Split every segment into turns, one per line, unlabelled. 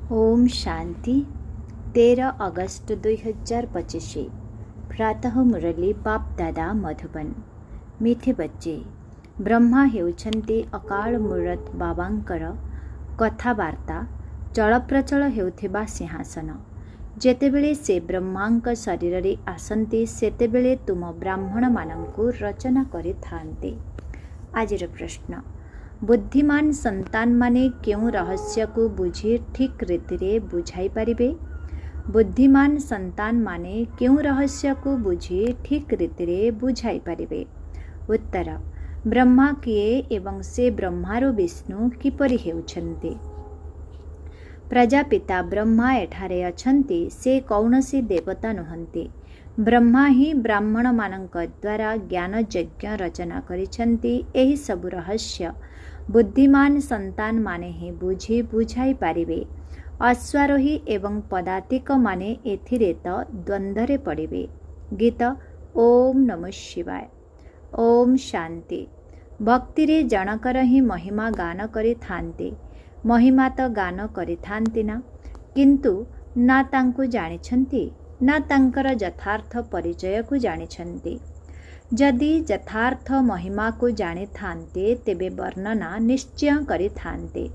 ओम शांति 13 अगस्त 2025 प्रातः मुरली बाप दादा मधुबन। मिठे बच्चे, ब्रह्मा हेउछन्ति अकाल मूरत बाबांकर कथावार्ता चलप्रचल हेउथिबा सिंहासन। जेतेबेले से ब्रह्मांक शरीर रे आसन्ति सेतेबेले तुम ब्राह्मण मानंकु रचना करिथान्ते। आजिर प्रश्न, बुद्धिमान संतान माने क्यों रहस्य को बुझी ठीक रीति बुझाई पारिबे? बुद्धिमान संतान माने क्यों रहस्य को बुझी ठीक रीति बुझाई पारिबे? उत्तर, ब्रह्मा किए एवं से ब्रह्मारो विष्णु किपरि हेउछन्ति? प्रजापिता ब्रह्मा एठारे अछन्ति, से कौनसी देवता नुहन्ति। ब्रह्मा ही ब्राह्मण मानक द्वारा ज्ञान यज्ञ रचना करिछन्ति। एही सबु रहस्य बुद्धिमान संतान माने ही बुझी बुझाई पारिबे। अश्वारोही एवं पदातिक माने एथिरे तो द्वंद्वरे पड़िबे। गीत ओम नमः शिवाय। ओम शांति। भक्ति रे जनकर ही महिमा गान करि थान्ते। महिमा तो गान करि थान्ति ना, किंतु ना तांकु जानिछन्ति ना तांकर यथार्थ परिचय को जानिछन्ति। जदि यथार्थ महिमा को जानी थान्ते तेबे वर्णना निश्चय करि थान्ते।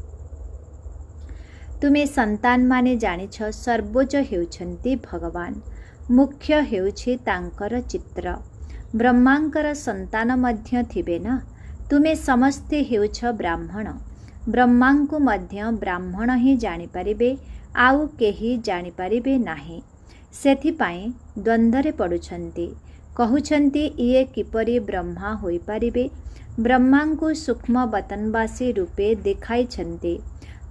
तुमे संतान माने जानिछ सर्वोच्च हेउछन्ति भगवान, मुख्य हेउछि तांकर चित्र। ब्रह्मांकर संतान मध्य थिबे ना, तुमे समस्ते हेउछ ब्राह्मण। ब्रह्मांकु मध्य ब्राह्मण ही जानी पारिबे, आउ केही जानी पारिबे नाही। सेथिपाई द्वंद्वरे पड़ुछन्ति। कहउछन्ति इए किपरि ब्रह्मा होई पारिबे। ब्रह्मांकु सूक्ष्म बतनवासी रूपे देखाइछन्ति।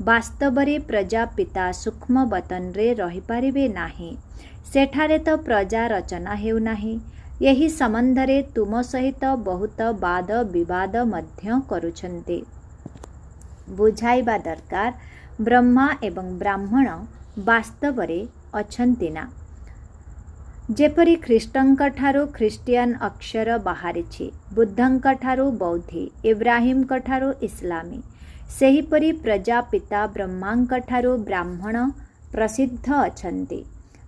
वास्तवरे प्रजापिता सूक्ष्म बतनरे रही पारिबे नाही। सेठारे तो प्रजा रचना हेउ नाही। यही संबंधरे तुम सहित बहुत वाद विवाद मध्य करुछन्ति। बुझाइबा दरकार, ब्रह्मा एवं ब्राह्मण वास्तवरे अछन्ति ना। जेपरि ख्रीष्टंक ठारू ख्रीष्टियान अक्षर बाहरिछि, बुद्धंक ठारू बौद्धि, इब्राहिमक ठारू इस्लामी, सेहीपरि प्रजापिता ब्रह्मांक ठारू ब्राह्मण प्रसिद्ध अछन्ति।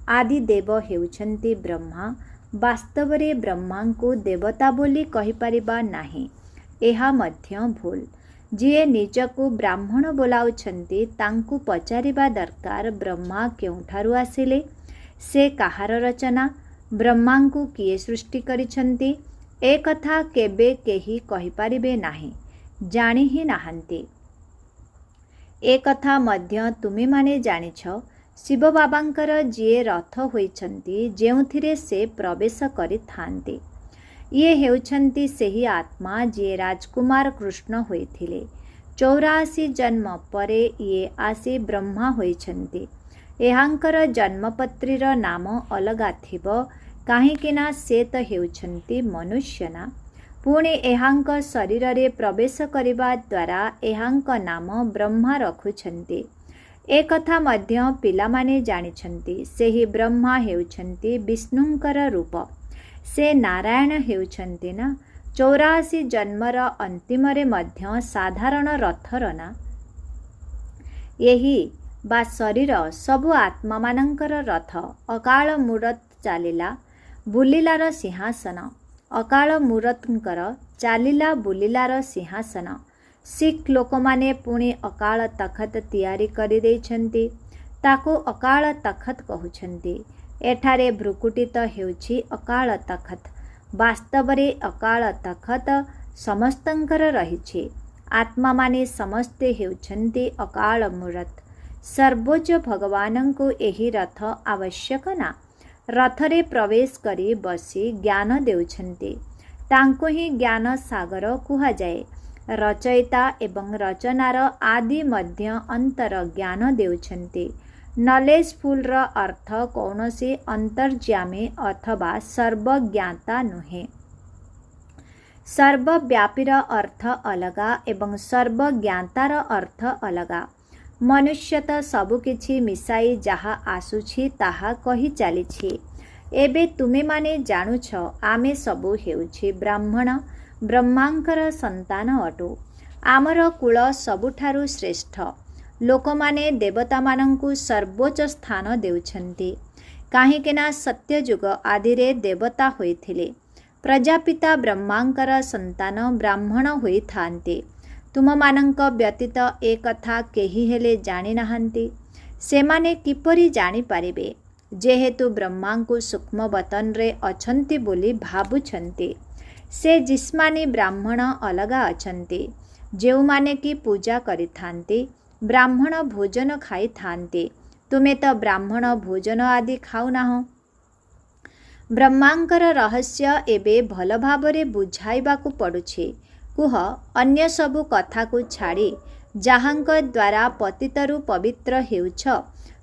आदि देव हेउछन्ति ब्रह्मा। वास्तवरे ब्रह्मांकु देवता बोली कहि परिबा नाही, एहा मध्य भूल। जिए निजकु ब्राह्मण बोलाउछन्ति तांकु पचारिबा दरकार, ब्रह्मा केउठारू आसिले, से काहार रचना, ब्रह्मांकु किए सृष्टि करिछन्ति, ए कथा केबे केही कहि पारिबे नाही, जानि ही नाहंती। ए कथा मध्य तुमे माने जानिछ, शिव बाबांकर जिए रथ होइछन्ति, जेउथिरे से प्रवेश करिथान्ति। ये हेउछन्ति सेही आत्मा जिए राजकुमार कृष्ण होइथिले। 84 जन्म परे ये आसी ब्रह्मा होइछन्ति। एहांकर जन्मपत्रीर नाम अलगा थिबो, काहीकिना से तो हेउछन्ति मनुष्य ना। पुणे एहांक शरीर रे प्रवेश करिबा द्वारा एहांक नाम ब्रह्मा रखुछन्ति। ए कथा मध्य पिलामाने जानिछन्ति। सेही ब्रह्मा हेउछन्ति विष्णुंकर रूप। से नारायण हेउछन्ति ना। 84 जन्मर अंतिमरे मध्य साधारण रथर ना। यही बा शरीर सबु आत्मा मानंकर रथ। अकाल मूरत चालिला बुलिलार सिंहासन। अकाल मूरतंकर चालिला बुलिलार सिंहासन। सिख लोक माने पुणी अकाल तखत तैयारी करि दैछन्ति, ताको अकाल तखत कहउछन्ति। एठारे भ्रुकुटित हेउछि अकाल तखत। वास्तवरे अकाल तखत समस्तंकर रहिछि। आत्मा माने समस्ते हेउछन्ति अकाल मूरत। सर्वोच्च भगवान को यही रथ आवश्यक ना। रथरे प्रवेश करी बसी ज्ञान देउछन्ति। तांको ही ज्ञान सागर कुहा जाए। रचयिता एवं रचनार आदि मध्य अंतर ज्ञान देउछन्ति। नॉलेजफुल र अर्थ कौनसी अंतर्ज्यामी अथवा सर्वज्ञाता नुहे। सर्वव्यापीर अर्थ अलगा एवं सर्वज्ञातार अर्थ अलगा। मनुष्य तो सबुकिछि मिसाई जहा आसुछि ताहा कहि चालिछि। एबे तुमे माने जानुछ, आमे सबु हेउछि ब्राह्मण, ब्रह्मांकर संतान अटु। आमर कुल सबुठारु श्रेष्ठ। ଲୋକମାନେ ଦେବତାମାନଙ୍କୁ ସର୍ବୋଚ୍ଚ ସ୍ଥାନ ଦେଉଛନ୍ତି, କାହିଁକିନା ସତ୍ୟଯୁଗ ଆଦିରେ ଦେବତା ହୋଇଥିଲେ। ପ୍ରଜାପିତା ବ୍ରହ୍ମାଙ୍କର ସନ୍ତାନ ବ୍ରାହ୍ମଣ ହୋଇଥାନ୍ତି। ତୁମମାନଙ୍କ ବ୍ୟତୀତ ଏ କଥା କେହି ହେଲେ ଜାଣିନାହାନ୍ତି। ସେମାନେ କିପରି ଜାଣିପାରିବେ? ଯେହେତୁ ବ୍ରହ୍ମାଙ୍କୁ ସୂକ୍ଷ୍ମ ବତନରେ ଅଛନ୍ତି ବୋଲି ଭାବୁଛନ୍ତି। ସେ ଜିସ୍ମାନି ବ୍ରାହ୍ମଣ ଅଲଗା ଅଛନ୍ତି, ଯେଉଁମାନେ କି ପୂଜା କରିଥାନ୍ତି, ବ୍ରାହ୍ମଣ ଭୋଜନ ଖାଇଥାନ୍ତି। ତୁମେ ତ ବ୍ରାହ୍ମଣ ଭୋଜନ ଆଦି ଖାଉନାହଁ। ବ୍ରହ୍ମାଙ୍କର ରହସ୍ୟ ଏବେ ଭଲ ଭାବରେ ବୁଝାଇବାକୁ ପଡ଼ୁଛି। କୁହ, ଅନ୍ୟ ସବୁ କଥାକୁ ଛାଡ଼ି ଯାହାଙ୍କ ଦ୍ୱାରା ପତିତରୁ ପବିତ୍ର ହେଉଛ,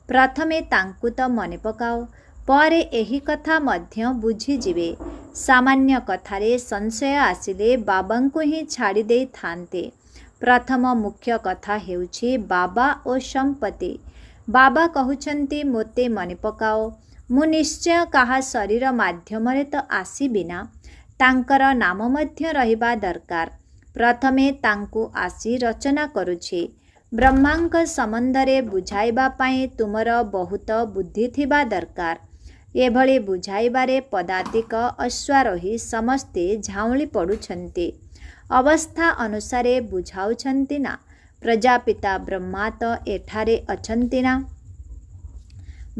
ପ୍ରଥମେ ତାଙ୍କୁ ତ ମନେ ପକାଅ, ପରେ ଏହି କଥା ମଧ୍ୟ ବୁଝିଯିବେ। ସାମାନ୍ୟ କଥାରେ ସଂଶୟ ଆସିଲେ ବାବାଙ୍କୁ ହିଁ ଛାଡ଼ି ଦେଇଥାନ୍ତେ। ପ୍ରଥମ ମୁଖ୍ୟ କଥା ହେଉଛି ବାବା ଓ ସମ୍ପତ୍ତି। ବାବା କହୁଛନ୍ତି, ମୋତେ ମନେ ପକାଅ। ମୁଁ ନିଶ୍ଚୟ କାହା ଶରୀର ମାଧ୍ୟମରେ ତ ଆସିବି ନା, ତାଙ୍କର ନାମ ମଧ୍ୟ ରହିବା ଦରକାର। ପ୍ରଥମେ ତାଙ୍କୁ ଆସି ରଚନା କରୁଛି। ବ୍ରହ୍ମାଙ୍କ ସମ୍ବନ୍ଧରେ ବୁଝାଇବା ପାଇଁ ତୁମର ବହୁତ ବୁଦ୍ଧି ଥିବା ଦରକାର। ଏଭଳି ବୁଝାଇବାରେ ପଦାତିକ ଅଶ୍ୱାରୋହୀ ସମସ୍ତେ ଝାଉଁଳି ପଡ଼ୁଛନ୍ତି। ଅବସ୍ଥା ଅନୁସାରେ ବୁଝାଉଛନ୍ତି ନା? ପ୍ରଜାପିତା ବ୍ରହ୍ମା ତ ଏଠାରେ ଅଛନ୍ତି ନା?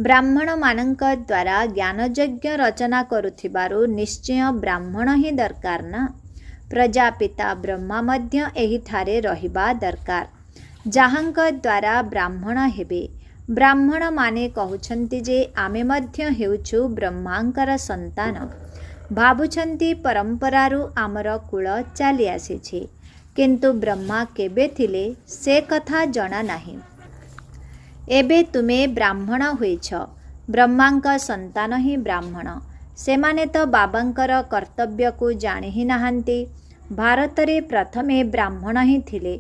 ବ୍ରାହ୍ମଣମାନଙ୍କ ଦ୍ୱାରା ଜ୍ଞାନଯଜ୍ଞ ରଚନା କରୁଥିବାରୁ ନିଶ୍ଚୟ ବ୍ରାହ୍ମଣ ହିଁ ଦରକାର ନା? ପ୍ରଜାପିତା ବ୍ରହ୍ମା ମଧ୍ୟ ଏହିଠାରେ ରହିବା ଦରକାର, ଯାହାଙ୍କ ଦ୍ୱାରା ବ୍ରାହ୍ମଣ ହେବେ। ବ୍ରାହ୍ମଣମାନେ କହୁଛନ୍ତି ଯେ ଆମେ ମଧ୍ୟ ହେଉଛୁ ବ୍ରହ୍ମାଙ୍କର ସନ୍ତାନ। ଭାବୁଛନ୍ତି ପରମ୍ପରାରୁ ଆମର କୁଳ ଚାଲି ଆସିଛି, କିନ୍ତୁ ବ୍ରହ୍ମା କେବେ ଥିଲେ ସେ କଥା ଜଣା ନାହିଁ। ଏବେ ତୁମେ ବ୍ରାହ୍ମଣ ହୋଇଛ। ବ୍ରହ୍ମାଙ୍କ ସନ୍ତାନ ହିଁ ବ୍ରାହ୍ମଣ। ସେମାନେ ତ ବାବାଙ୍କର କର୍ତ୍ତବ୍ୟକୁ ଜାଣି ହିଁ ନାହାନ୍ତି। ଭାରତରେ ପ୍ରଥମେ ବ୍ରାହ୍ମଣ ହିଁ ଥିଲେ।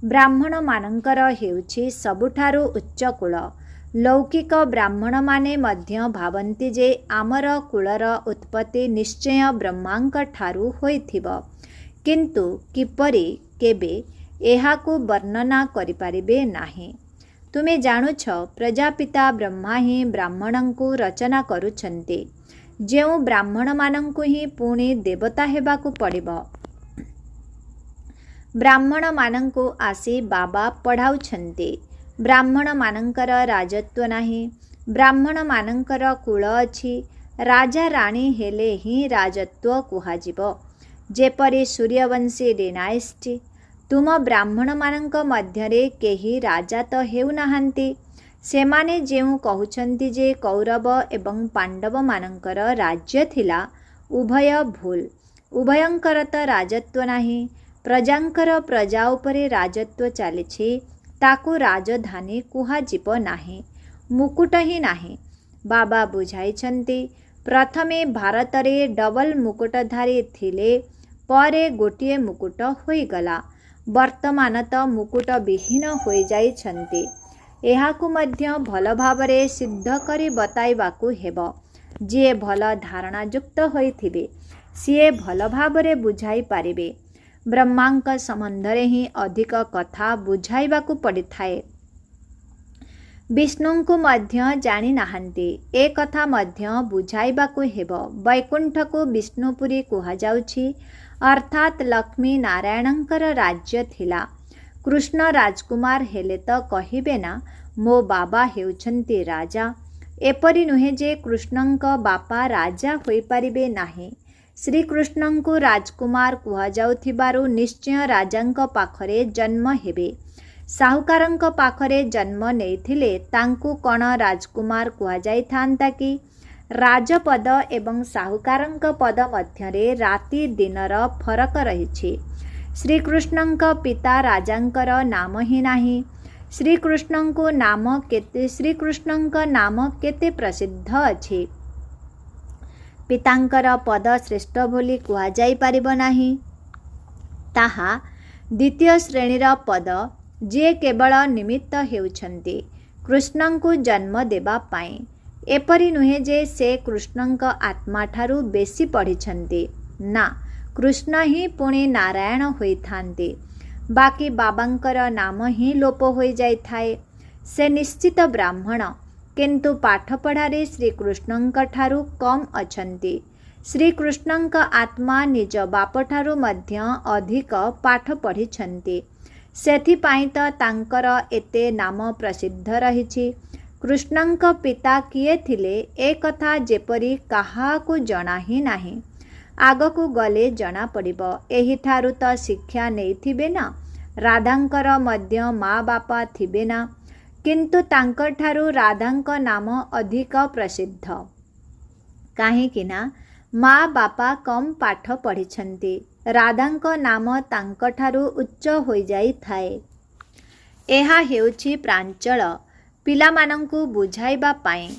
ବ୍ରାହ୍ମଣମାନଙ୍କର ହେଉଛି ସବୁଠାରୁ ଉଚ୍ଚ କୁଳ। ଲୌକିକ ବ୍ରାହ୍ମଣମାନେ ମଧ୍ୟ ଭାବନ୍ତି ଯେ ଆମର କୁଳର ଉତ୍ପତ୍ତି ନିଶ୍ଚୟ ବ୍ରହ୍ମାଙ୍କ ଠାରୁ ହୋଇଥିବ, କିନ୍ତୁ କିପରି, କେବେ, ଏହାକୁ ବର୍ଣ୍ଣନା କରିପାରିବେ ନାହିଁ। ତୁମେ ଜାଣୁଛ, ପ୍ରଜାପିତା ବ୍ରହ୍ମା ହିଁ ବ୍ରାହ୍ମଣଙ୍କୁ ରଚନା କରୁଛନ୍ତି, ଯେଉଁ ବ୍ରାହ୍ମଣମାନଙ୍କୁ ହିଁ ପୁଣି ଦେବତା ହେବାକୁ ପଡ଼ିବ। ବ୍ରାହ୍ମଣମାନଙ୍କୁ ଆସି ବାବା ପଢ଼ାଉଛନ୍ତି। ବ୍ରାହ୍ମଣମାନଙ୍କର ରାଜତ୍ୱ ନାହିଁ। ବ୍ରାହ୍ମଣମାନଙ୍କର କୁଳ ଅଛି। ରାଜା ରାଣୀ ହେଲେ ହିଁ ରାଜତ୍ୱ କୁହାଯିବ, ଯେପରି ସୂର୍ଯ୍ୟବଂଶୀ ଡିନାଇଷ୍ଟି। ତୁମ ବ୍ରାହ୍ମଣମାନଙ୍କ ମଧ୍ୟରେ କେହି ରାଜା ତ ହେଉନାହାନ୍ତି। ସେମାନେ ଯେଉଁ କହୁଛନ୍ତି ଯେ କୌରବ ଏବଂ ପାଣ୍ଡବମାନଙ୍କର ରାଜ୍ୟ ଥିଲା, ଉଭୟ ଭୁଲ। ଉଭୟଙ୍କର ତ ରାଜତ୍ୱ ନାହିଁ। ପ୍ରଜାଙ୍କର ପ୍ରଜା ଉପରେ ରାଜତ୍ୱ ଚାଲିଛି, ତାକୁ ରାଜଧାନୀ କୁହାଯିବ ନାହିଁ। ମୁକୁଟ ହିଁ ନାହିଁ। ବାବା ବୁଝାଇଛନ୍ତି, ପ୍ରଥମେ ଭାରତରେ ଡବଲ ମୁକୁଟଧାରୀ ଥିଲେ, ପରେ ଗୋଟିଏ ମୁକୁଟ ହୋଇଗଲା। ବର୍ତ୍ତମାନ ତ ମୁକୁଟ ବିହୀନ ହୋଇଯାଇଛନ୍ତି। ଏହାକୁ ମଧ୍ୟ ଭଲ ଭାବରେ ସିଦ୍ଧ କରି ବତାଇବାକୁ ହେବ। ଯିଏ ଭଲ ଧାରଣାଯୁକ୍ତ ହୋଇଥିବେ, ସିଏ ଭଲ ଭାବରେ ବୁଝାଇ ପାରିବେ। ବ୍ରହ୍ମାଙ୍କ ସମ୍ବନ୍ଧରେ ହିଁ ଅଧିକ କଥା ବୁଝାଇବାକୁ ପଡ଼ିଥାଏ। ବିଷ୍ଣୁଙ୍କୁ ମଧ୍ୟ ଜାଣିନାହାନ୍ତି, ଏ କଥା ମଧ୍ୟ ବୁଝାଇବାକୁ ହେବ। ବୈକୁଣ୍ଠକୁ ବିଷ୍ଣୁପୁରୀ କୁହାଯାଉଛି, ଅର୍ଥାତ୍ ଲକ୍ଷ୍ମୀ ନାରାୟଣଙ୍କର ରାଜ୍ୟ ଥିଲା। କୃଷ୍ଣ ରାଜକୁମାର ହେଲେ ତ କହିବେ ନା, ମୋ ବାବା ହେଉଛନ୍ତି ରାଜା। ଏପରି ନୁହେଁ ଯେ କୃଷ୍ଣଙ୍କ ବାପା ରାଜା ହୋଇପାରିବେ ନାହିଁ। ଶ୍ରୀକୃଷ୍ଣଙ୍କୁ ରାଜକୁମାର କୁହାଯାଉଥିବାରୁ ନିଶ୍ଚୟ ରାଜାଙ୍କ ପାଖରେ ଜନ୍ମ ହେବେ। ସାହୁକାରଙ୍କ ପାଖରେ ଜନ୍ମ ନେଇଥିଲେ ତାଙ୍କୁ କ'ଣ ରାଜକୁମାର କୁହାଯାଇଥାନ୍ତା କି? ରାଜପଦ ଏବଂ ସାହୁକାରଙ୍କ ପଦ ମଧ୍ୟରେ ରାତି ଦିନର ଫରକ ରହିଛି। ଶ୍ରୀକୃଷ୍ଣଙ୍କ ପିତା ରାଜାଙ୍କର ନାମ ହିଁ ନାହିଁ। ଶ୍ରୀକୃଷ୍ଣଙ୍କ ନାମ କେତେ ପ୍ରସିଦ୍ଧ ଅଛି। ପିତାଙ୍କର ପଦ ଶ୍ରେଷ୍ଠ ବୋଲି କୁହାଯାଇପାରିବ ନାହିଁ। ତାହା ଦ୍ୱିତୀୟ ଶ୍ରେଣୀର ପଦ, ଯିଏ କେବଳ ନିମିତ୍ତ ହେଉଛନ୍ତି କୃଷ୍ଣଙ୍କୁ ଜନ୍ମ ଦେବା ପାଇଁ। ଏପରି ନୁହେଁ ଯେ ସେ କୃଷ୍ଣଙ୍କ ଆତ୍ମାଠାରୁ ବେଶୀ ପଢ଼ିଛନ୍ତି। ନା, କୃଷ୍ଣ ହିଁ ପୁଣି ନାରାୟଣ ହୋଇଥାନ୍ତି। ବାକି ବାବାଙ୍କର ନାମ ହିଁ ଲୋପ ହୋଇଯାଇଥାଏ। से निश्चित ब्राह्मण किंतु पाठपढ़ारे श्रीकृष्णंक ठारू कम अछंती। श्रीकृष्णंक आत्मा निज बापठारू मध्य अधिक पाठ पढ़िछंती। सेथिपाई तो तांकर एते नाम प्रसिद्ध रहिछि। कृष्णंक पिता किए थिले ए कथा जेपरी काहाकू जना ही नाही। आगकू गले जना पड़िबो। एही ठारू तो शिक्षा नेइथिबे ना। राधांकर मध्य माँ बापा थिबे ना, किंतु तांकर ठारू राधांक नाम अधिक प्रसिद्ध। काहेकि ना माँ बापा कम पाठ पढ़िछंती। राधांक नाम तांक ठारू उच्च होई जाई थाए। एहा हेउछि प्रांचल पिलामानंकु बुझाइबा पाई।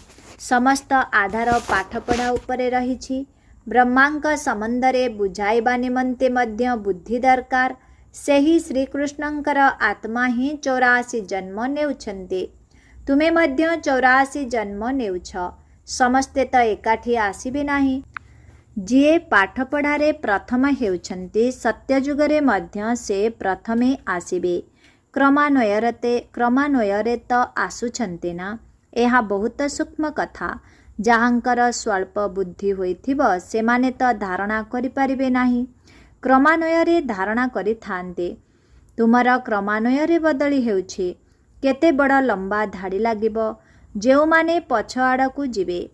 समस्त आधार पाठपढ़ा उपरे रहिछि। ब्रह्मांक संबंधरे बुझाइबा निमंते मध्य बुद्धि दरकार। सेही श्रीकृष्णंकर आत्मा ही 84 जन्म नेउछन्ते। तुमे मध्य 84 जन्म नेउछ। समस्ते तो एकाठी आसीबे नाही। जिए पाठपढ़ारे प्रथम हेउछन्ते सत्यजुगरे मध्य से प्रथमे आसीबे। क्रमान्वୟରେ तो आसुछन्ते ना। एहा बहुत सूक्ष्म कथा। जहाँकर स्वल्प बुद्धि होइथिबो सेमाने तो धारणा करि पारिबे नाही। क्रमान्वୟରେ धारणा करि थान्ते। तुमर क्रमान्वୟରେ बदली हेउछि। केते बड़ लंबा धाड़ी लागिबो। जेउमाने पछ आड़कू जिबे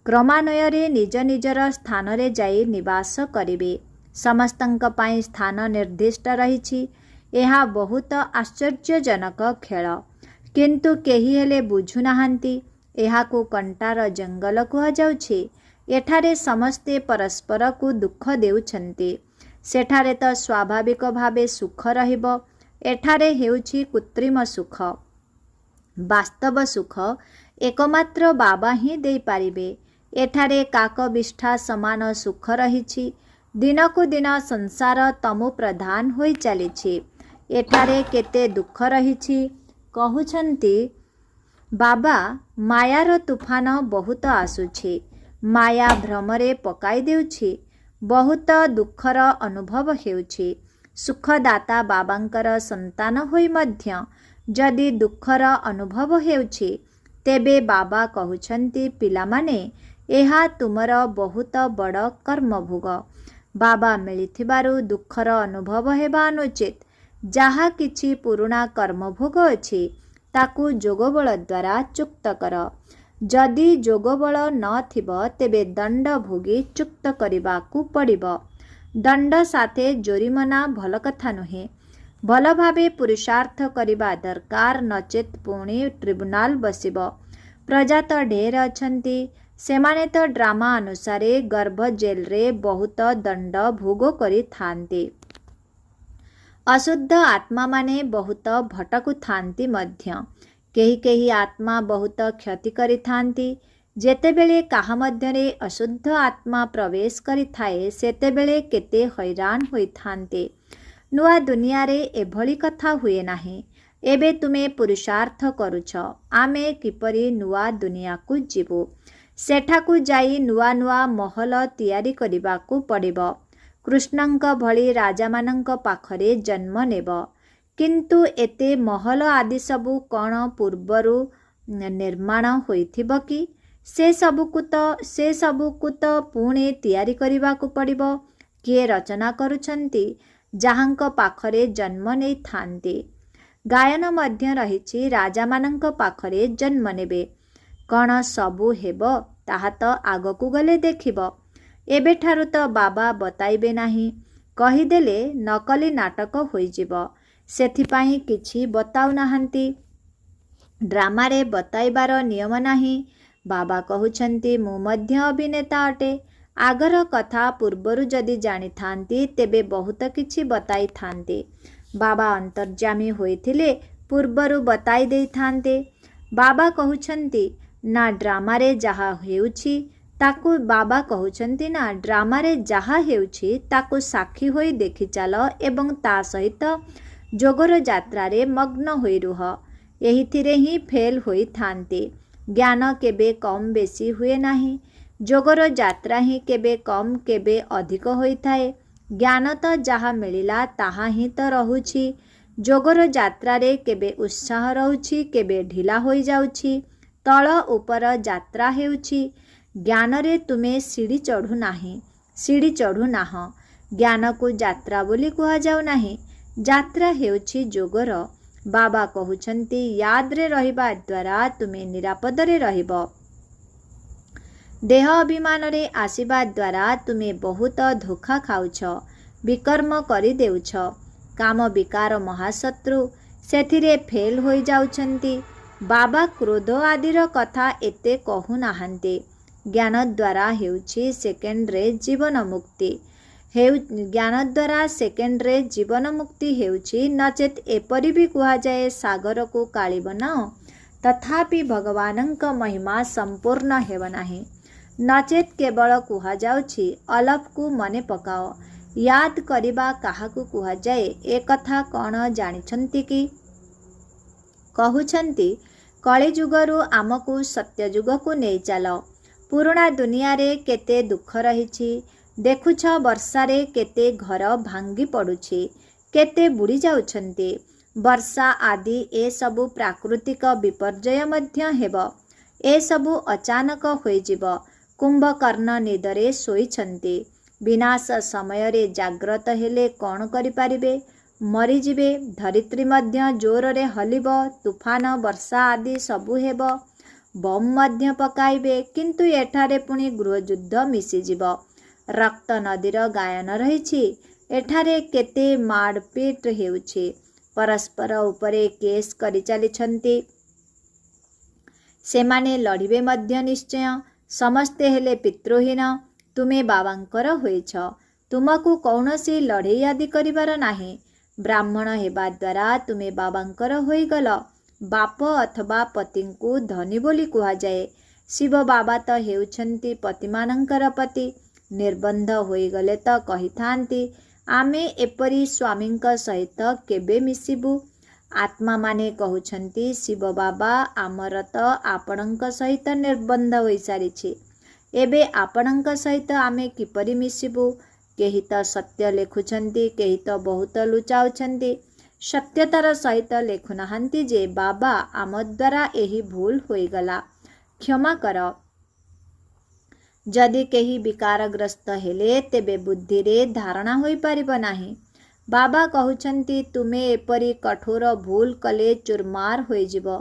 क्रमान्वୟରେ निज निजर स्थान रे जाई निवास करिबे। समस्तंक पाई स्थान निर्दिष्ट रहिछि। एहा बहुत आश्चर्यजनक खेल, किंतु केही हेले बुझु नाहांती। एहाकू कंटार जंगल कुहाଯାଉଛି। एठारे समस्ते परस्पर को दुख देउछन्ति। सेठारे तो स्वाभाविक भावे सुख रहिबो। एठारे हेउछि कृत्रिम सुख। वास्तव सुख एकमात्र बाबा ही देई पारिबे। एठारे काक विष्ठा समान सुख रहिछि। दिनकू दिन संसार तमु प्रधान होई चलिछि। एठारे केते दुख रहिछि। कहुछन्ति बाबा मायार तूफान बहुत आसुछि। माया भ्रमरे पकाई देउछि। बहुत दुखर अनुभव हेउछि। सुखदाता बाबांकर संतान होई मध्य जदि दुखर अनुभव हेउछि तेबे बाबा कहुछन्ति पिलामाने एहा तुमर बहुत बड़ कर्मभोग। बाबा मिलिथिबारु दुखर अनुभव हेबा अनुचित। जहा किछि पुरुणा कर्मभोग अछि ताकू जोगबल द्वारा चुक्त कर। जदि जोगबल नथिब तेबे दंड भोगी चुक्त करिबाकू पड़िबो। दंड साथे जोरिमना भल कथा नुहे। भल भावे पुरुषार्थ करिबा दरकार, नचेत पुणी ट्रिब्यूनाल बसिबो। प्रजा तो ढेर अछंती। सेमाने तो ड्रामा अनुसारे गर्भ जेल रे बहुत दंड भोग करि थांती। अशुद्ध आत्मा माने बहुत भटकु थांती मध्य। केही केही आत्मा बहुत क्षति करि थांती। जेतेबेले काहा मध्यरे अशुद्ध आत्मा प्रवेश करि थाए सेतेबेले केते हैरान होई थांते। नुआ दुनिया रे एभली कथा हुए नाही। एबे तुमे पुरुषार्थ करुछ। आमे किपरि नुआ दुनिया को जीवो। सेठाकू जाई नुआ नुआ महल तियारी करिबाकू पड़िबो। कृष्णंक भली राजामानंक पाखरे जन्म नेब। किंतु एते महल आदि सबु कौन पूर्वरु निर्माण होइथिबो कि? से सबुकु तो पुणे तियारी करिबाकू पड़िबो। किए रचना करुछंती? जाहांक पाखरे जन्म नेई थांते। गायन मध्य रहिछि राजामानंक पाखरे जन्म नेबे। कौन सबु हेबो ताहा तो आगकू गले देखिबो। एबे ठारू तो बाबा बताइबे नाही। कहिदेले नकली नाटक होइजिबो। सेथिपाई किछि बताउ नाहांती। ड्रामा रे बताइबार नियम नाही। बाबा कहुछंती मु मध्य अभिनेता अटे। आगर कथा पूर्वरु जदि जानि थांती तेबे बहुत किछि बताई थांते। बाबा अंतर्जामी होइथिले पूर्वरु बताई देई थांते। बाबा कहुछंती ना ड्रामा रे जहा हेउछि ताकू बाबा कहुछंती ना ड्रामा रे जहा हेउछि ताकू साक्षी होई देखि चाल एवं ता सहित जोगर यात्रा रे मग्न होई रुह। एहिथिरे ही फेल होई थांते। ज्ञान केबे कम बेसी हुए नाही। जोगर यात्रा ही केबे कम केबे अधिक होई थाए। ज्ञान तो जहा मिलिला ताहा ही तो रहुछि। ଯୋଗର ଯାତ୍ରାରେ କେବେ ଉତ୍ସାହ ରହୁଛି, କେବେ ଢିଲା ହୋଇଯାଉଛି। ତଳ ଉପର ଯାତ୍ରା ହେଉଛି। ଜ୍ଞାନରେ ତୁମେ ସିଡ଼ି ଚଢ଼ୁନାହିଁ, ସିଡ଼ି ଚଢ଼ୁନାହଁ। ଜ୍ଞାନକୁ ଯାତ୍ରା ବୋଲି କୁହାଯାଉ ନାହିଁ। ଯାତ୍ରା ହେଉଛି ଯୋଗର। ବାବା କହୁଛନ୍ତି ୟାଦରେ ରହିବା ଦ୍ୱାରା ତୁମେ ନିରାପଦରେ ରହିବ। ଦେହ ଅଭିମାନରେ ଆସିବା ଦ୍ୱାରା ତୁମେ ବହୁତ ଧୋକା ଖାଉଛ, ବିକର୍ମ କରିଦେଉଛ। କାମ ବିକାର ମହାଶତ୍ରୁ, ସେଥିରେ ଫେଲ୍ ହୋଇଯାଉଛନ୍ତି। ବାବା କ୍ରୋଧ ଆଦିର କଥା ଏତେ କହୁନାହାନ୍ତି। ଜ୍ଞାନ ଦ୍ୱାରା ହେଉଛି ସେକେଣ୍ଡରେ ଜୀବନ ମୁକ୍ତି। ଜ୍ଞାନ ଦ୍ୱାରା ସେକେଣ୍ଡରେ ଜୀବନ ମୁକ୍ତି ହେଉଛି। ନଚେତ୍ ଏପରି ବି କୁହାଯାଏ ସାଗରକୁ କାଳି ବନାଅ, ତଥାପି ଭଗବାନଙ୍କ ମହିମା ସମ୍ପୂର୍ଣ୍ଣ ହେବ ନାହିଁ। ନଚେତ୍ କେବଳ କୁହାଯାଉଛି ଅଲଫକୁ ମନେ ପକାଅ। ୟାଦ କରିବା କାହାକୁ କୁହାଯାଏ ଏ କଥା କ'ଣ ଜାଣିଛନ୍ତି କି? କହୁଛନ୍ତି କଳିଯୁଗରୁ ଆମକୁ ସତ୍ୟଯୁଗକୁ ନେଇ ଚାଲ। ପୁରୁଣା ଦୁନିଆରେ କେତେ ଦୁଃଖ ରହିଛି। ଦେଖୁଛ ବର୍ଷାରେ କେତେ ଘର ଭାଙ୍ଗି ପଡ଼ୁଛି, କେତେ ବୁଡ଼ି ଯାଉଛନ୍ତି। ବର୍ଷା ଆଦି ଏସବୁ ପ୍ରାକୃତିକ ବିପର୍ଯ୍ୟୟ ମଧ୍ୟ ହେବ। ଏସବୁ ଅଚାନକ ହୋଇଯିବ। କୁମ୍ଭକର୍ଣ୍ଣ ନିଦରେ ଶୋଇଛନ୍ତି। ବିନାଶ ସମୟରେ ଜାଗ୍ରତ ହେଲେ କ'ଣ କରିପାରିବେ? ମରିଯିବେ। ଧରିତ୍ରୀ ମଧ୍ୟ ଜୋରରେ ହଲିବ। ତୁଫାନ ବର୍ଷା ଆଦି ସବୁ ହେବ। ବମ୍ ମଧ୍ୟ ପକାଇବେ। କିନ୍ତୁ ଏଠାରେ ପୁଣି ଗୃହଯୁଦ୍ଧ ମିଶିଯିବ। ରକ୍ତ ନଦୀର ଗାୟନ ରହିଛି। ଏଠାରେ କେତେ ମାଡ଼ପିଟ୍ ହେଉଛି। ପରସ୍ପର ଉପରେ କେସ୍ କରିଚାଲିଛନ୍ତି। ସେମାନେ ଲଢ଼ିବେ ମଧ୍ୟ ନିଶ୍ଚୟ। ସମସ୍ତେ ହେଲେ ପିତୃହୀନ। ତୁମେ ବାବାଙ୍କର ହୋଇଛ। ତୁମକୁ କୌଣସି ଲଢ଼େଇ ଆଦି କରିବାର ନାହିଁ। ବ୍ରାହ୍ମଣ ହେବା ଦ୍ୱାରା ତୁମେ ବାବାଙ୍କର ହୋଇଗଲ। ବାପ ଅଥବା ପତିଙ୍କୁ ଧନୀ ବୋଲି କୁହାଯାଏ। ଶିବ ବାବା ତ ହେଉଛନ୍ତି ପତିମାନଙ୍କର ପତି। ନିର୍ବନ୍ଧ ହୋଇଗଲେ ତ କହିଥାନ୍ତି ଆମେ ଏପରି ସ୍ୱାମୀଙ୍କ ସହିତ କେବେ ମିଶିବୁ? ଆତ୍ମାମାନେ କହୁଛନ୍ତି ଶିବ ବାବା ଆମର ତ ଆପଣଙ୍କ ସହିତ ନିର୍ବନ୍ଧ ହୋଇସାରିଛି। ଏବେ ଆପଣଙ୍କ ସହିତ ଆମେ କିପରି ମିଶିବୁ? କେହି ତ ସତ୍ୟ ଲେଖୁଛନ୍ତି, କେହି ତ ବହୁତ ଲୁଚାଉଛନ୍ତି। ସତ୍ୟତାର ସହିତ ଲେଖୁନାହାନ୍ତି ଯେ ବାବା ଆମ ଦ୍ୱାରା ଏହି ଭୁଲ ହୋଇଗଲା, କ୍ଷମା କର। ଯଦି କେହି ବିକାରଗ୍ରସ୍ତ ହେଲେ ତେବେ ବୁଦ୍ଧିରେ ଧାରଣା ହୋଇପାରିବ ନାହିଁ। ବାବା କହୁଛନ୍ତି ତୁମେ ଏପରି କଠୋର ଭୁଲ କଲେ ଚୁରମାର ହୋଇଯିବ।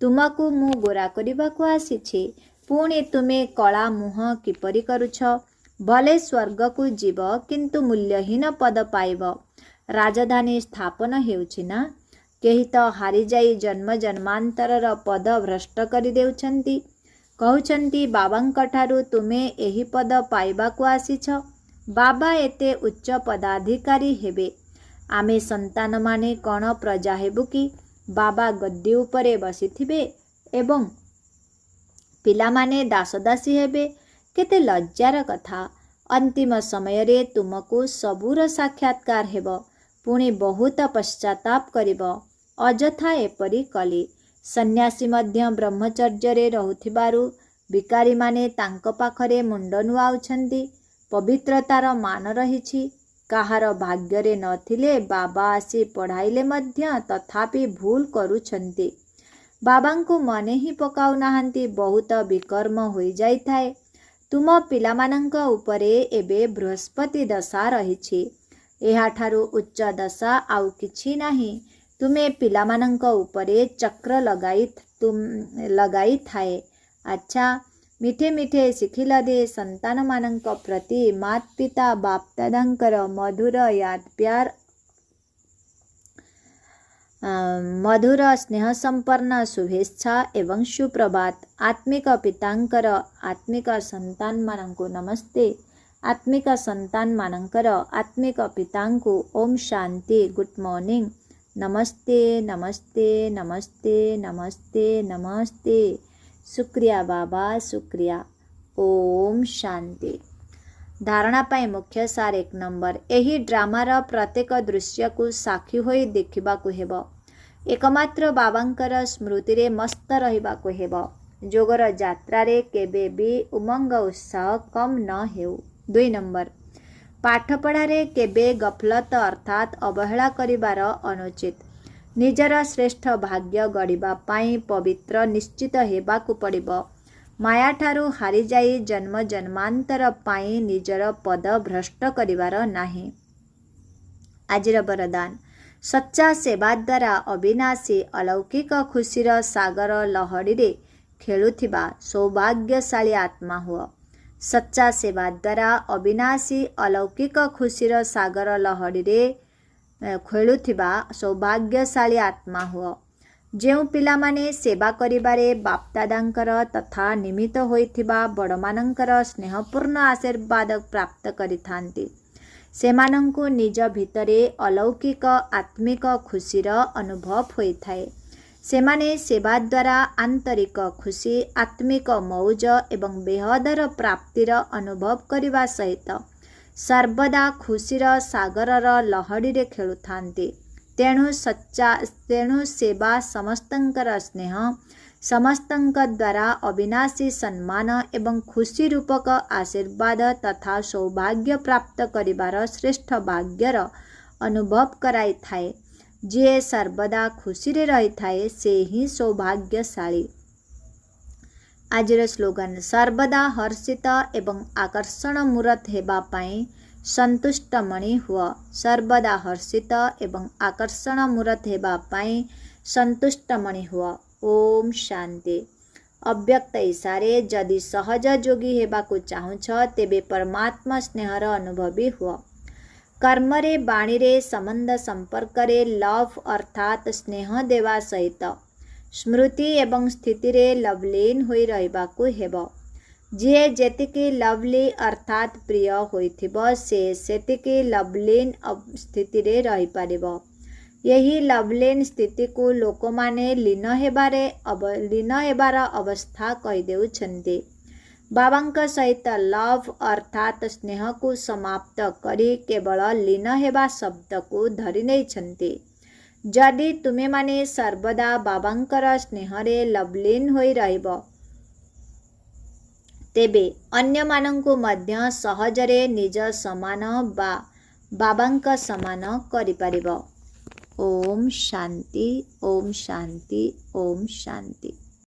ତୁମକୁ ମୁଁ ଗୋରା କରିବାକୁ ଆସିଛି, ପୁଣି ତୁମେ କଳା ମୁହଁ କିପରି କରୁଛ? ଭଲେ ସ୍ୱର୍ଗକୁ ଯିବ କିନ୍ତୁ ମୂଲ୍ୟହୀନ ପଦ ପାଇବ। ରାଜଧାନୀ ସ୍ଥାପନ ହେଉଛି ନା? କେହି ତ ହାରିଯାଇ ଜନ୍ମ ଜନ୍ମାନ୍ତରର ପଦ ଭ୍ରଷ୍ଟ କରିଦେଉଛନ୍ତି। କହୁଛନ୍ତି ବାବାଙ୍କଠାରୁ ତୁମେ ଏହି ପଦ ପାଇବାକୁ ଆସିଛ। ବାବା ଏତେ ଉଚ୍ଚ ପଦାଧିକାରୀ ହେବେ, ଆମେ ସନ୍ତାନମାନେ କ'ଣ ପ୍ରଜା ହେବୁ କି? ବାବା ଗଦ୍ଦି ଉପରେ ବସିଥିବେ ଏବଂ ପିଲାମାନେ ଦାସଦାସୀ ହେବେ। କେତେ ଲଜ୍ଜାର କଥା। ଅନ୍ତିମ ସମୟରେ ତୁମକୁ ସବୁର ସାକ୍ଷାତକାର ହେବ। ପୁଣି ବହୁତ ପଶ୍ଚାତାପ କରିବ। ଅଯଥା ଏପରି କଲି। ସନ୍ନ୍ୟାସୀ ମଧ୍ୟ ବ୍ରହ୍ମଚର୍ଯ୍ୟରେ ରହୁଥିବାରୁ ଭିକାରୀମାନେ ତାଙ୍କ ପାଖରେ ମୁଣ୍ଡ ନୁଆଉଛନ୍ତି। ପବିତ୍ରତାର ମାନ ରହିଛି। କାହାର ଭାଗ୍ୟରେ ନଥିଲେ ବାବା ଆସି ପଢ଼ାଇଲେ ମଧ୍ୟ ତଥାପି ଭୁଲ କରୁଛନ୍ତି। ବାବାଙ୍କୁ ମନେ ହିଁ ପକାଉନାହାନ୍ତି। ବହୁତ ବିକର୍ମ ହୋଇଯାଇଥାଏ। ତୁମ ପିଲାମାନଙ୍କ ଉପରେ ଏବେ ବୃହସ୍ପତି ଦଶା ରହିଛି। ଏହାଠାରୁ ଉଚ୍ଚ ଦଶା ଆଉ କିଛି ନାହିଁ। ତୁମେ ପିଲାମାନଙ୍କ ଉପରେ ଚକ୍ର ଲଗାଇଥାଏ। ଆଚ୍ଛା, ମିଠେ ମିଠେ ଶିଖିଲ ଯେ ସନ୍ତାନମାନଙ୍କ ପ୍ରତି ମାତ ପିତା ବାପଦାଦାଙ୍କର ମଧୁର ୟାଦ ପ୍ୟାର, ମଧୁର ସ୍ନେହ ସମ୍ପନ୍ନ ଶୁଭେଚ୍ଛା ଏବଂ ସୁପ୍ରଭାତ। ଆତ୍ମିକ ପିତାଙ୍କର ଆତ୍ମିକ ସନ୍ତାନମାନଙ୍କୁ ନମସ୍ତେ। ଆତ୍ମିକ ସନ୍ତାନମାନଙ୍କର ଆତ୍ମିକ ପିତାଙ୍କୁ ଓମ୍ ଶାନ୍ତି, ଗୁଡ୍ ମର୍ଣ୍ଣିଂ। ନମସ୍ତେ ନମସ୍ତେ ନମସ୍ତେ ନମସ୍ତେ ନମସ୍ତେ। ଶୁକ୍ରିୟା ବାବା, ଶୁକ୍ରିୟା। ଓମ୍ ଶାନ୍ତି। ଧାରଣା ପାଇଁ ମୁଖ୍ୟ ସାର 1 ନମ୍ବର। ଏହି ଡ୍ରାମାର ପ୍ରତ୍ୟେକ ଦୃଶ୍ୟକୁ ସାକ୍ଷୀ ହୋଇ ଦେଖିବାକୁ ହେବ। ଏକମାତ୍ର ବାବାଙ୍କର ସ୍ମୃତିରେ ମସ୍ତ ରହିବାକୁ ହେବ। ଯୋଗର ଯାତ୍ରାରେ କେବେ ବି ଉମଙ୍ଗ ଉତ୍ସାହ କମ୍ ନ ହେଉ। 2 ନମ୍ବର। ପାଠପଢ଼ାରେ କେବେ ଗଫଲତ ଅର୍ଥାତ୍ ଅବହେଳା କରିବାର ଅନୁଚିତ। ନିଜର ଶ୍ରେଷ୍ଠ ଭାଗ୍ୟ ଗଢ଼ିବା ପାଇଁ ପବିତ୍ର ନିଶ୍ଚିତ ହେବାକୁ ପଡ଼ିବ। ମାୟାଠାରୁ ହାରିଯାଇ ଜନ୍ମ ଜନ୍ମାନ୍ତର ପାଇଁ ନିଜର ପଦ ଭ୍ରଷ୍ଟ କରିବାର ନାହିଁ। ଆଜିର ବରଦାନ, ସଚ୍ଚା ସେବା ଦ୍ୱାରା ଅବିନାଶୀ ଅଲୌକିକ ଖୁସିର ସାଗର ଲହଡ଼ିରେ ଖେଳୁଥିବା ସୌଭାଗ୍ୟଶାଳୀ ଆତ୍ମା ହୁଅ। ସଚ୍ଚା ସେବା ଦ୍ୱାରା ଅବିନାଶୀ ଅଲୌକିକ ଖୁସିର ସାଗର ଲହଡ଼ିରେ ଖେଳୁଥିବା ସୌଭାଗ୍ୟଶାଳୀ ଆତ୍ମା ହୁଅ। ଯେଉଁ ପିଲାମାନେ ସେବା କରିବାରେ ବାପଦାଦାଙ୍କର ତଥା ନିମିତ୍ତ ହୋଇଥିବା ବଡ଼ମାନଙ୍କର ସ୍ନେହପୂର୍ଣ୍ଣ ଆଶୀର୍ବାଦ ପ୍ରାପ୍ତ କରିଥାନ୍ତି, ସେମାନଙ୍କୁ ନିଜ ଭିତରେ ଅଲୌକିକ ଆତ୍ମିକ ଖୁସିର ଅନୁଭବ ହୋଇଥାଏ। ସେମାନେ ସେବା ଦ୍ୱାରା ଆନ୍ତରିକ ଖୁସି, ଆତ୍ମିକ ମଉଜ ଏବଂ ବେହଦର ପ୍ରାପ୍ତିର ଅନୁଭବ କରିବା ସହିତ ସର୍ବଦା ଖୁସିର ସାଗରର ଲହଡ଼ିରେ ଖେଳୁଥାନ୍ତି। ତେଣୁ ସେବା ସମସ୍ତଙ୍କର ସ୍ନେହ, ସମସ୍ତଙ୍କ ଦ୍ୱାରା ଅବିନାଶୀ ସମ୍ମାନ ଏବଂ ଖୁସି ରୂପକ ଆଶୀର୍ବାଦ ତଥା ସୌଭାଗ୍ୟ ପ୍ରାପ୍ତ କରିବାର ଶ୍ରେଷ୍ଠ ଭାଗ୍ୟର ଅନୁଭବ କରାଇଥାଏ। ଯିଏ ସର୍ବଦା ଖୁସିରେ ରହିଥାଏ ସେ ହିଁ ସୌଭାଗ୍ୟଶାଳୀ। ଆଜିର ସ୍ଲୋଗାନ, ସର୍ବଦା ହର୍ଷିତ ଏବଂ ଆକର୍ଷଣ ମୂରତ ହେବା ପାଇଁ ସନ୍ତୁଷ୍ଟମଣି ହୁଅ। ସର୍ବଦା ହର୍ଷିତ ଏବଂ ଆକର୍ଷଣ ମୂରତ ହେବା ପାଇଁ ସନ୍ତୁଷ୍ଟମଣି ହୁଅ। ଓମ୍ ଶାନ୍ତି। ଅବ୍ୟକ୍ତ ଇଶାରେ ଯଦି ସହଜ ଯୋଗୀ ହେବାକୁ ଚାହୁଁଛ ତେବେ ପରମାତ୍ମା ସ୍ନେହର ଅନୁଭବୀ ହୁଅ। କର୍ମରେ, ବାଣୀରେ, ସମ୍ବନ୍ଧ ସମ୍ପର୍କରେ ଲଭ୍ ଅର୍ଥାତ୍ ସ୍ନେହ ଦେବା ସହିତ ସ୍ମୃତି ଏବଂ ସ୍ଥିତିରେ ଲଭ୍ଲିନ୍ ହୋଇ ରହିବାକୁ ହେବ। ଯିଏ ଯେତିକି ଲଭ୍ଲି ଅର୍ଥାତ୍ ପ୍ରିୟ ହୋଇଥିବ ସେ ସେତିକି ଲଭ୍ଲିନ୍ ସ୍ଥିତିରେ ରହିପାରିବ। ଏହି ଲଭ୍ଲିନ୍ ସ୍ଥିତିକୁ ଲୋକମାନେ ଲୀନ ହେବାର ଅବସ୍ଥା କହିଦେଉଛନ୍ତି। ବାବାଙ୍କ ସହିତ ଲଭ୍ ଅର୍ଥାତ୍ ସ୍ନେହକୁ ସମାପ୍ତ କରି କେବଳ ଲୀନ ହେବା ଶବ୍ଦକୁ ଧରି ନେଇଛନ୍ତି। ଯଦି ତୁମେମାନେ ସର୍ବଦା ବାବାଙ୍କର ସ୍ନେହରେ ଲଭ୍ଲିନ୍ ହୋଇ ରହିବ ତେବେ ଅନ୍ୟମାନଙ୍କୁ ମଧ୍ୟ ସହଜରେ ନିଜ ସମାନ ବା ବାବାଙ୍କ ସମାନ କରିପାରିବ। ଓମ୍ ଶାନ୍ତି, ଓମ୍ ଶାନ୍ତି, ଓମ୍ ଶାନ୍ତି।